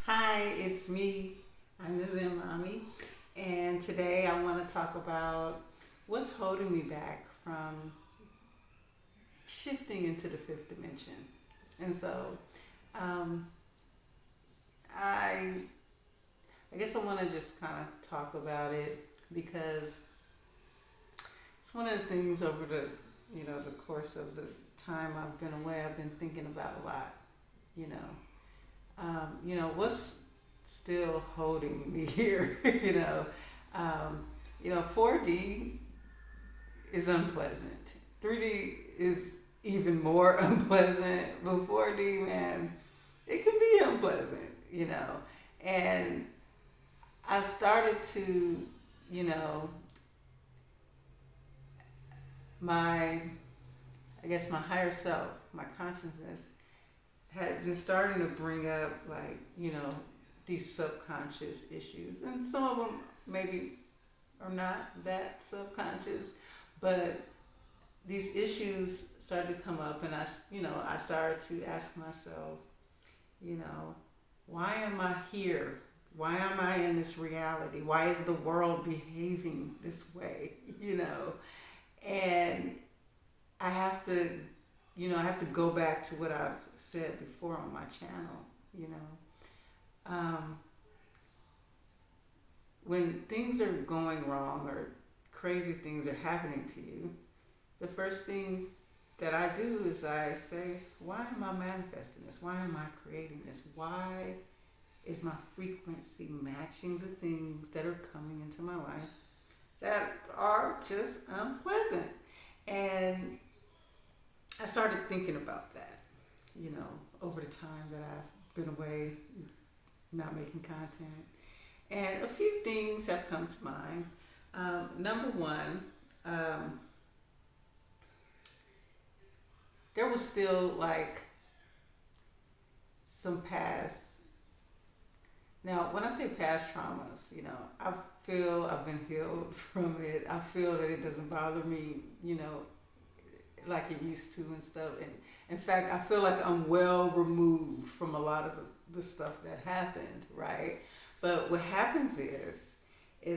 Hi, it's me. I'm the Zen Mommy, and today I want to talk about what's holding me back from shifting into the fifth dimension. And so, um, I, I guess I want to just kind of talk about it because it's one of the things over the course of the time I've been away. I've been thinking about a lot. You know, what's still holding me here. 4D is unpleasant. 3D is even more unpleasant, but 4D, man, it can be unpleasant. And I started to, you know, my, I guess my higher self, my consciousness had been starting to bring up these subconscious issues, and some of them maybe are not that subconscious, but these issues started to come up, and I started to ask myself, you know, why am I here? Why am I in this reality? Why is the world behaving this way? And I have to, I have to go back to what I've said before on my channel. You know, um, when things are going wrong or crazy things are happening to you, the first thing that I do is I say, why am I manifesting this? Why am I creating this? Why is my frequency matching the things that are coming into my life that are just unpleasant? And I started thinking about that, over the time that I've been away, not making content. And a few things have come to mind. Number one, there was still like some past. Now, when I say past traumas, I feel I've been healed from it. I feel that it doesn't bother me, like it used to and stuff. And in fact, I feel like I'm well removed from a lot of the stuff that happened, right? But what happens is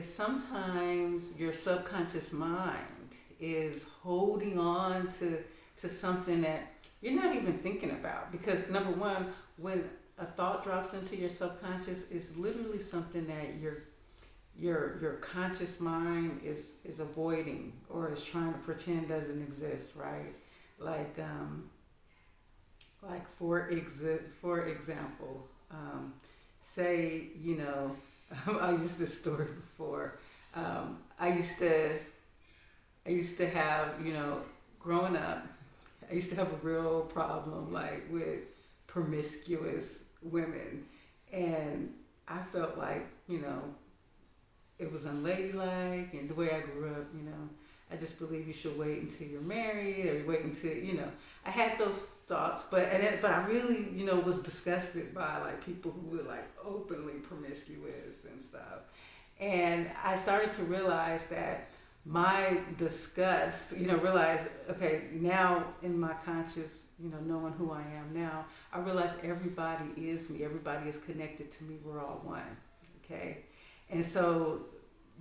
sometimes your subconscious mind is holding on to something that you're not even thinking about. Because number one, when a thought drops into your subconscious, it's literally something that your conscious mind is avoiding or is trying to pretend doesn't exist, right? Like for example, say I used this story before. I used to have growing up. I used to have a real problem like with promiscuous women, and I felt like it was unladylike, and the way I grew up, I just believe you should wait until you're married or wait until I had those thoughts, but I really was disgusted by like people who were like openly promiscuous and stuff, and I started to realize that my disgust, realize, okay, now in my conscious, knowing who I am now, I realize everybody is me, everybody is connected to me, we're all one, okay? And so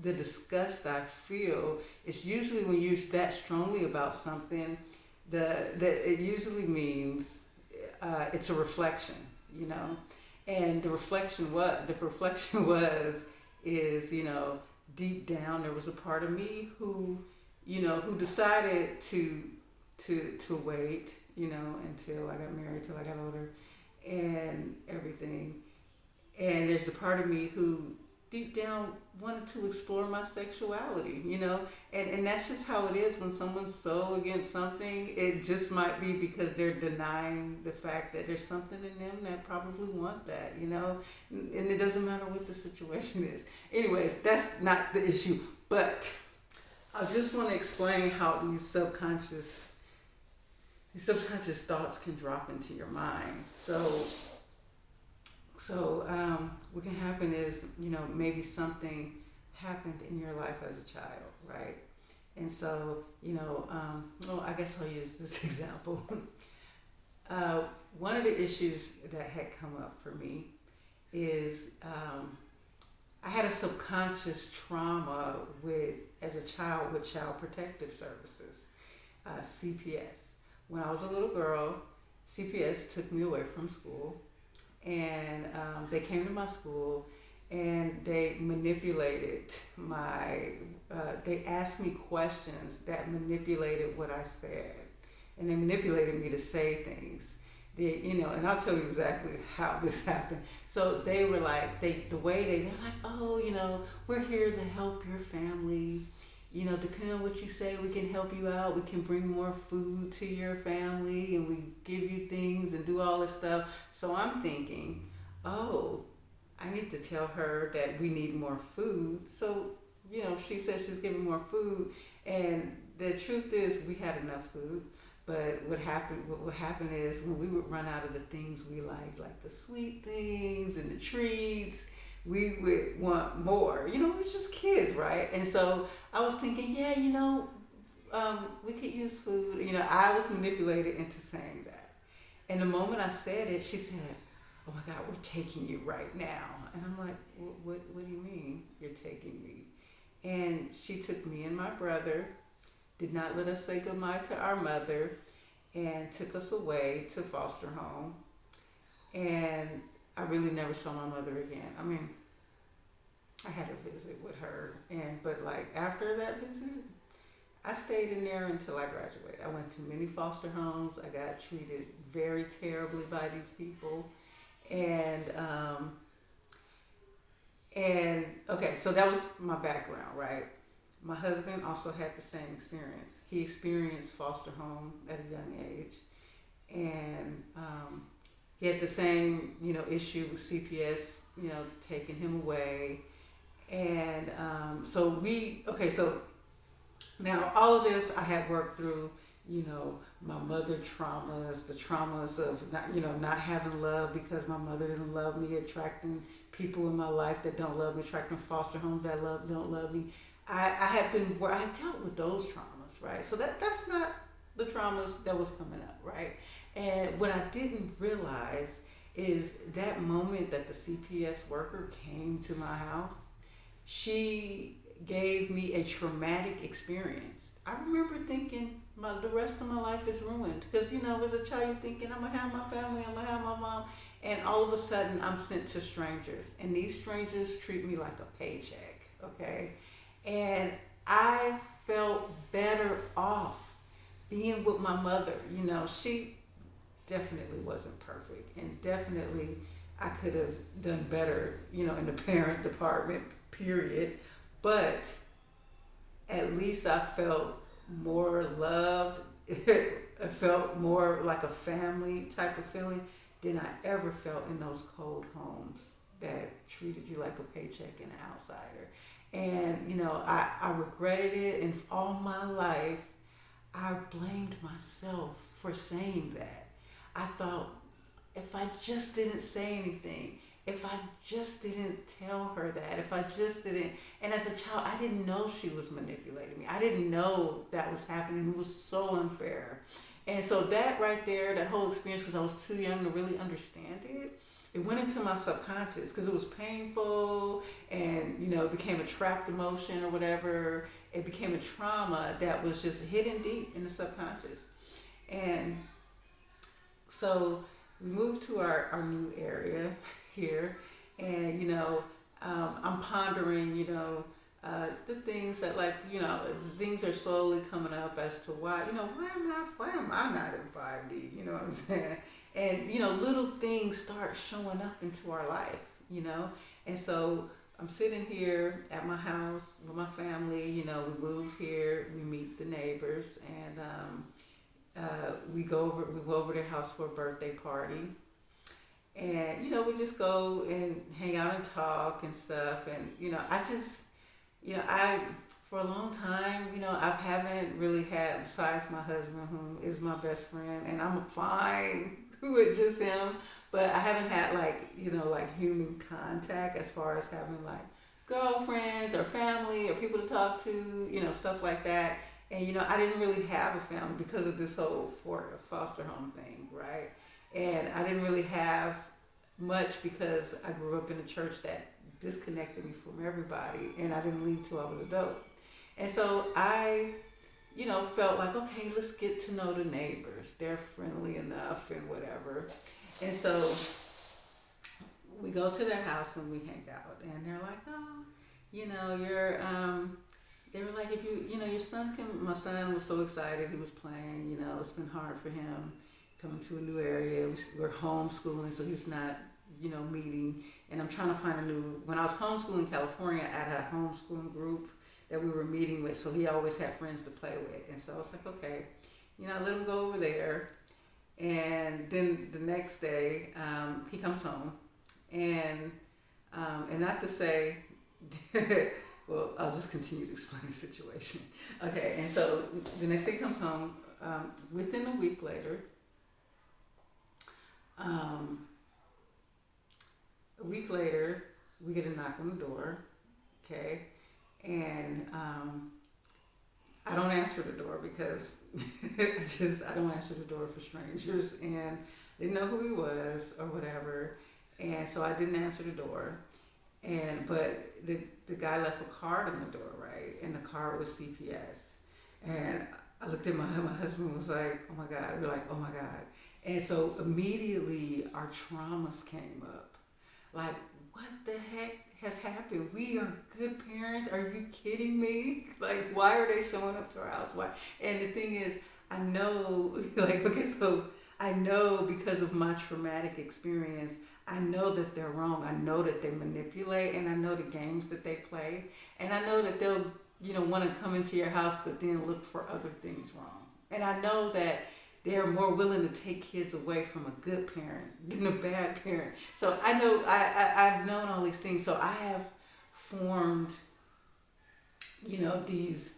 the disgust I feel is usually when you're that strongly about something, that it usually means it's a reflection, and the reflection was is deep down there was a part of me who decided to wait until I got married, till I got older and everything. And there's a part of me who deep down wanted to explore my sexuality, and that's just how it is when someone's so against something. It just might be because they're denying the fact that there's something in them that probably want that, and it doesn't matter what the situation is. Anyways, that's not the issue, but I just want to explain how these subconscious thoughts can drop into your mind. So what can happen is, maybe something happened in your life as a child, right? And so, I guess I'll use this example. One of the issues that had come up for me is I had a subconscious trauma with as a child with Child Protective Services, CPS. When I was a little girl, CPS took me away from school, and they came to my school, and they manipulated my. They asked me questions that manipulated what I said, and they manipulated me to say things. And I'll tell you exactly how this happened. So they were like, the way they're like, oh, we're here to help your family. Depending on what you say, we can help you out. We can bring more food to your family, and we give you things and do all this stuff. So I'm thinking, oh, I need to tell her that we need more food. So, she said she's giving more food, and the truth is we had enough food. But what happened is when we would run out of the things we like the sweet things and the treats, we would want more. We're just kids, right? And so I was thinking, yeah, we could use food. I was manipulated into saying that. And the moment I said it, she said, oh my God, we're taking you right now. And I'm like, what do you mean you're taking me? And she took me and my brother, did not let us say goodbye to our mother, and took us away to foster home. And I really never saw my mother again. I mean, I had a visit with her, but after that visit, I stayed in there until I graduated. I went to many foster homes. I got treated very terribly by these people. And okay, so that was my background, right? My husband also had the same experience. He experienced foster home at a young age, and he had the same, issue with CPS, taking him away, and so now all of this I had worked through, my mother traumas, the traumas of not having love because my mother didn't love me, attracting people in my life that don't love me, attracting foster homes that don't love me. I had dealt with those traumas, right? So that's not the traumas that was coming up, right? And what I didn't realize is that moment that the CPS worker came to my house, she gave me a traumatic experience. I remember thinking the rest of my life is ruined because, as a child, you're thinking, I'm going to have my family, I'm going to have my mom. And all of a sudden, I'm sent to strangers. And these strangers treat me like a paycheck, okay? And I felt better off being with my mother. She definitely wasn't perfect, and definitely I could have done better, in the parent department, period. But at least I felt more loved. I felt more like a family type of feeling than I ever felt in those cold homes that treated you like a paycheck and an outsider. And, I regretted it, and all my life, I blamed myself for saying that. I thought, if I just didn't say anything, if I just didn't tell her that, if I just didn't, and as a child, I didn't know she was manipulating me. I didn't know that was happening. It was so unfair. And so that right there, that whole experience, because I was too young to really understand it, it went into my subconscious because it was painful, and it became a trapped emotion or whatever. It became a trauma that was just hidden deep in the subconscious. And so we moved to our new area here, and I'm pondering the things that things are slowly coming up as to why why am I not in 5D, you know what I'm saying? And little things start showing up into our life, and so I'm sitting here at my house with my family. We move here, we meet the neighbors, and we go over their house for a birthday party, and we just go and hang out and talk and stuff. And I for a long time, I haven't really had, besides my husband, who is my best friend, and I'm fine with just him, but I haven't had human contact as far as having girlfriends or family or people to talk to, stuff like that. And I didn't really have a family because of this whole foster home thing, right? And I didn't really have much because I grew up in a church that disconnected me from everybody, and I didn't leave till I was adult. And so I, felt like, okay, let's get to know the neighbors. They're friendly enough and whatever. And so we go to their house and we hang out, and they're like, oh, you're, they were like, if your son can, my son was so excited, he was playing, it's been hard for him coming to a new area. We're homeschooling, so he's not, meeting. And I'm trying to find when I was homeschooling in California, I had a homeschooling group that we were meeting with, so he always had friends to play with. And so I was like, okay, I let him go over there. And then the next day, he comes home, and not to say, well, I'll just continue to explain the situation. Okay, and so the next day he comes home. Within a week later, we get a knock on the door. Okay, and I don't answer the door because I don't answer the door for strangers, and didn't know who he was or whatever, and so I didn't answer the door. But the guy left a card on the door, right? And the card was CPS. And I looked at my husband was like, oh my God. We're like, oh my God. And so immediately our traumas came up. Like, what the heck has happened? We are good parents. Are you kidding me? Like, why are they showing up to our house? Why? And the thing is, I know, I know because of my traumatic experience, I know that they're wrong. I know that they manipulate, and I know the games that they play, and I know that they'll, want to come into your house, but then look for other things wrong. And I know that they're more willing to take kids away from a good parent than a bad parent. So I know I've known all these things. So I have formed, these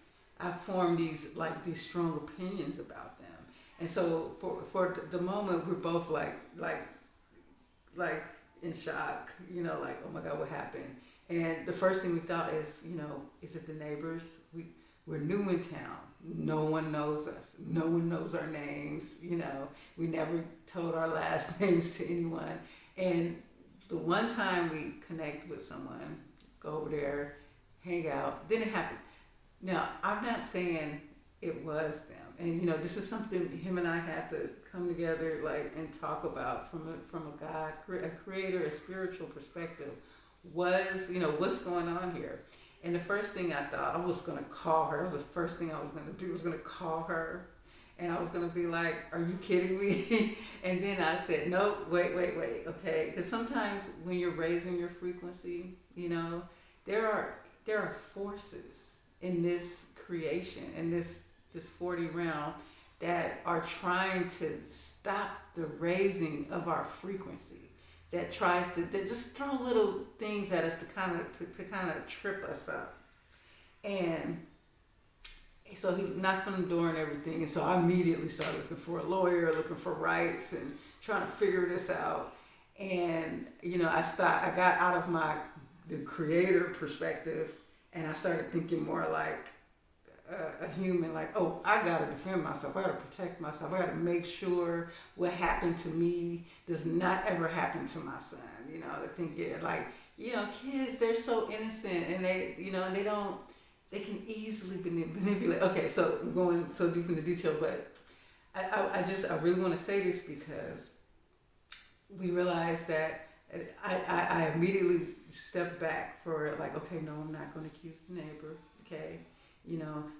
strong opinions about them. And so for the moment, we're both like in shock, like, oh my God, what happened? And the first thing we thought is, is it the neighbors? We're new in town. No one knows us. No one knows our names. We never told our last names to anyone. And the one time we connect with someone, go over there, hang out, then it happens. Now, I'm not saying it was them. And this is something him and I had to come together and talk about from a God, a creator, a spiritual perspective. What's going on here? And the first thing I thought, I was gonna call her. That was the first thing I was gonna do. I was gonna call her, and I was gonna be like, "Are you kidding me?" And then I said, "No, wait, okay." Because sometimes when you're raising your frequency, there are forces in this creation, in this 40 realm, that are trying to stop the raising of our frequency. That tries to just throw little things at us to kind of trip us up. And so he knocked on the door and everything, and so I immediately started looking for a lawyer, looking for rights, and trying to figure this out. And I got out of the creator perspective, and I started thinking more like a human, like, oh, I gotta defend myself, I gotta protect myself, I gotta make sure what happened to me does not ever happen to my son. To think kids, they're so innocent, and they can easily manipulate. Okay, so I'm going so deep into detail, but I really want to say this because we realized that I immediately stepped back for okay, no, I'm not going to accuse the neighbor. Okay.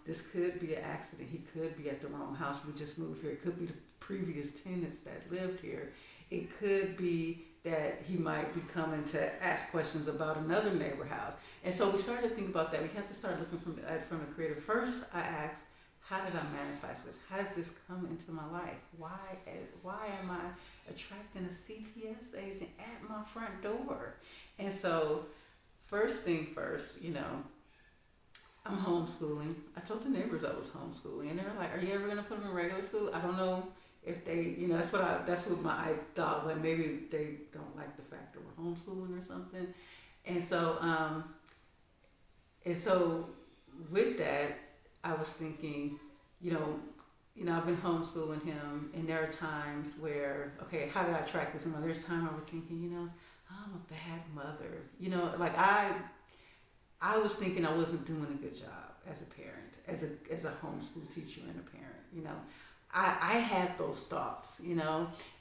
This could be an accident. He could be at the wrong house. We just moved here. It could be the previous tenants that lived here. It could be that he might be coming to ask questions about another neighbor house. And so we started to think about that. We had to start looking from the creator. First, I asked, how did I manifest this? How did this come into my life? Why am I attracting a CPS agent at my front door? And so, first thing first, I'm homeschooling. I told the neighbors I was homeschooling, and they were like, "Are you ever gonna put them in regular school?" I don't know if they, that's what I thought. Like maybe they don't like the fact that we're homeschooling or something. And so with that, I was thinking, I've been homeschooling him, and there are times where, okay, how did I track this? And there's time I was thinking, I'm a bad mother. Like I was thinking I wasn't doing a good job as a parent, as a homeschool teacher and a parent. I had those thoughts,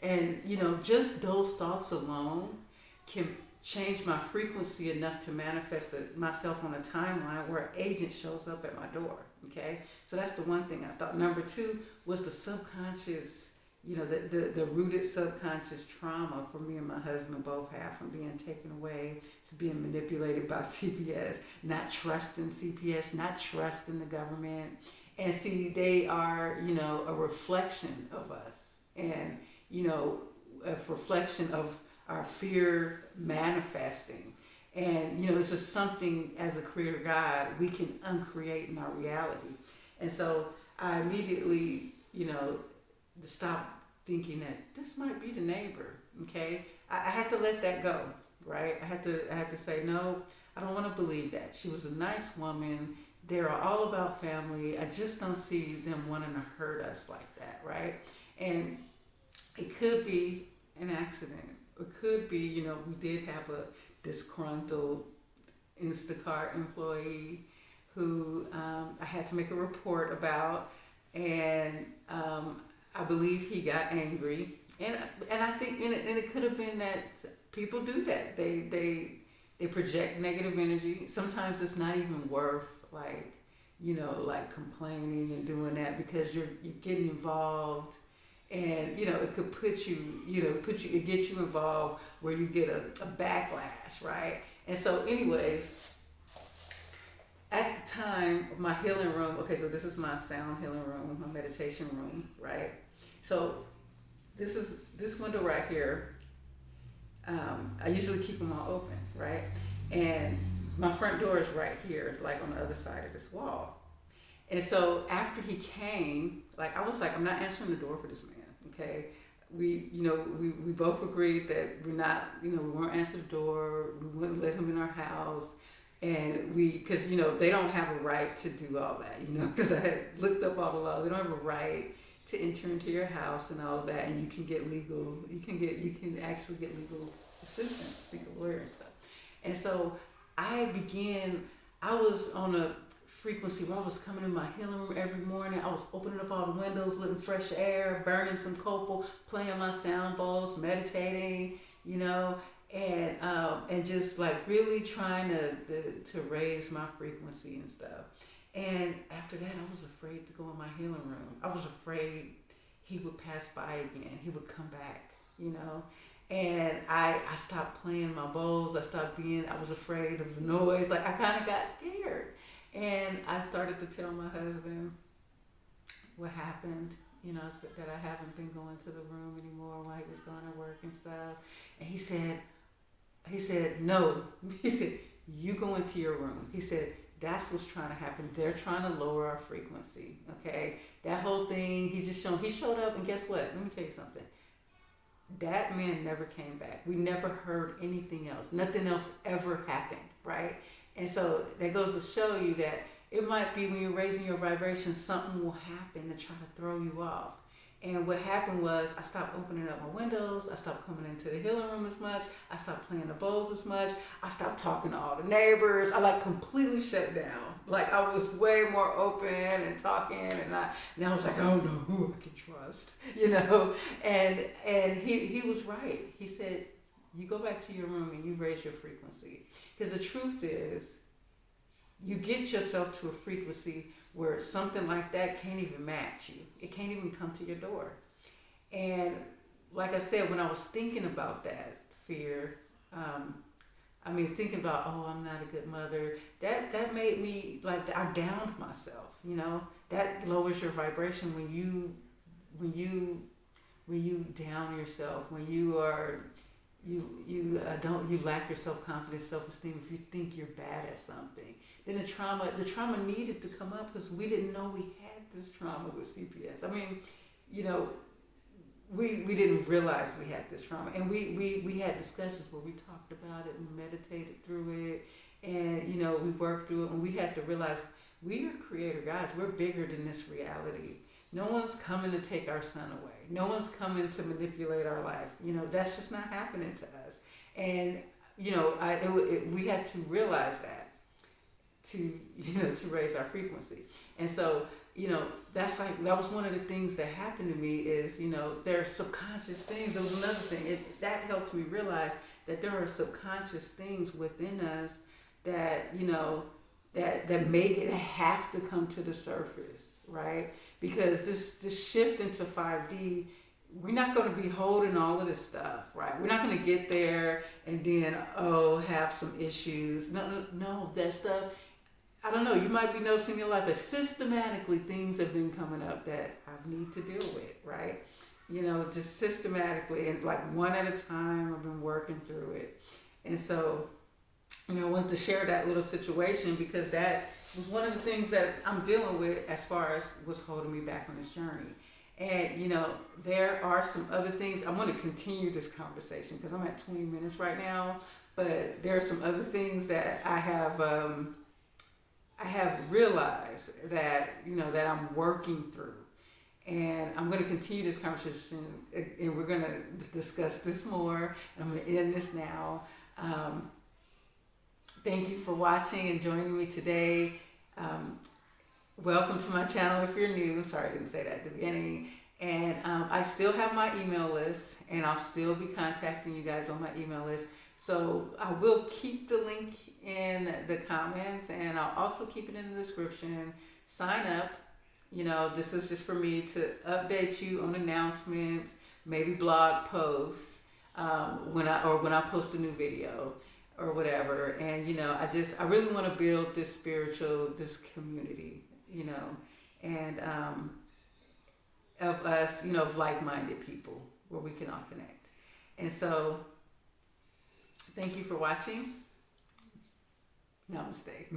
and just those thoughts alone can change my frequency enough to manifest myself on a timeline where an agent shows up at my door. Okay, so that's the one thing I thought. Number two was the subconscious, the rooted subconscious trauma for me and my husband both have, from being taken away to being manipulated by CPS, not trusting CPS, not trusting the government. And see, they are, a reflection of us, and, a reflection of our fear manifesting. And, this is something as a creator God we can uncreate in our reality. And so I immediately, stopped thinking that this might be the neighbor. Okay. I had to let that go, right? I had to say, no, I don't want to believe that. She was a nice woman. They're all about family. I just don't see them wanting to hurt us like that, right? And it could be an accident. It could be, we did have a disgruntled Instacart employee who I had to make a report about, and I believe he got angry, and I think and it could have been that people do that. They project negative energy. Sometimes it's not even worth like complaining and doing that, because you're getting involved. And it could put you, it gets you involved where you get a backlash, right? And so, anyways, at the time, my healing room. Okay, so this is my sound healing room, my meditation room, right? So, this window right here. I usually keep them all open, right? And my front door is right here, like on the other side of this wall. And so after he came, I was like, I'm not answering the door for this man. Okay, we both agreed that we're not, we weren't answering the door. We wouldn't let him in our house, and because they don't have a right to do all that, because I had looked up all the laws. They don't have a right to enter into your house and all of that, and you can actually get legal assistance, seek a lawyer and stuff. And so I was on a frequency where I was coming in my healing room every morning. I was opening up all the windows, letting fresh air, burning some copal, playing my sound bowls, meditating, and just really trying to raise my frequency and stuff. And after that, I was afraid to go in my healing room. I was afraid he would pass by again. He would come back, And I stopped playing my bowls. I was afraid of the noise. I kind of got scared. And I started to tell my husband what happened, so that I haven't been going to the room anymore while he was going to work and stuff. And he said, no. He said, you go into your room. He said, that's what's trying to happen. They're trying to lower our frequency, okay? That whole thing, he showed up, and guess what? Let me tell you something. That man never came back. We never heard anything else. Nothing else ever happened, right? And so that goes to show you that it might be when you're raising your vibration, something will happen to try to throw you off. And what happened was I stopped opening up my windows. I stopped coming into the healing room as much. I stopped playing the bowls as much. I stopped talking to all the neighbors. I completely shut down. I was way more open and talking, and I was like, I don't know who I can trust, And he was right. He said, you go back to your room and you raise your frequency. Because the truth is, you get yourself to a frequency where something like that can't even match you. It can't even come to your door. And like I said, when I was thinking about that fear, thinking about, I'm not a good mother, that made me, I downed myself, That lowers your vibration when you down yourself, when you are you lack your self-confidence, self-esteem. If you think you're bad at something, then the trauma needed to come up, because we didn't know we had this trauma with CPS. We didn't realize we had this trauma, and we had discussions where we talked about it and meditated through it, and we worked through it, and we had to realize we are creator guys. We're bigger than this reality. No one's coming to take our son away. No one's coming to manipulate our life. That's just not happening to us. And we had to realize that to raise our frequency. And so that was one of the things that happened to me is there are subconscious things. There was another thing that helped me realize that there are subconscious things within us that that make it have to come to the surface, right? Because this shift into 5D, we're not going to be holding all of this stuff, right? We're not going to get there and then have some issues. No, that stuff. I don't know. You might be noticing in your life that systematically things have been coming up that I need to deal with, right? Just systematically and like one at a time. I've been working through it, and so I wanted to share that little situation because that was one of the things that I'm dealing with as far as what's holding me back on this journey. And there are some other things. I want to continue this conversation because I'm at 20 minutes right now, but there are some other things that I have realized that that I'm working through, and I'm going to continue this conversation, and we're going to discuss this more. And I'm going to end this now. Thank you for watching and joining me today. Welcome to my channel if you're new. Sorry I didn't say that at the beginning. And I still have my email list, and I'll still be contacting you guys on my email list. So I will keep the link in the comments, and I'll also keep it in the description. Sign up. This is just for me to update you on announcements, maybe blog posts, when I post a new video or whatever. And I really want to build this community, and of us, of like-minded people where we can all connect. And so thank you for watching. Namaste.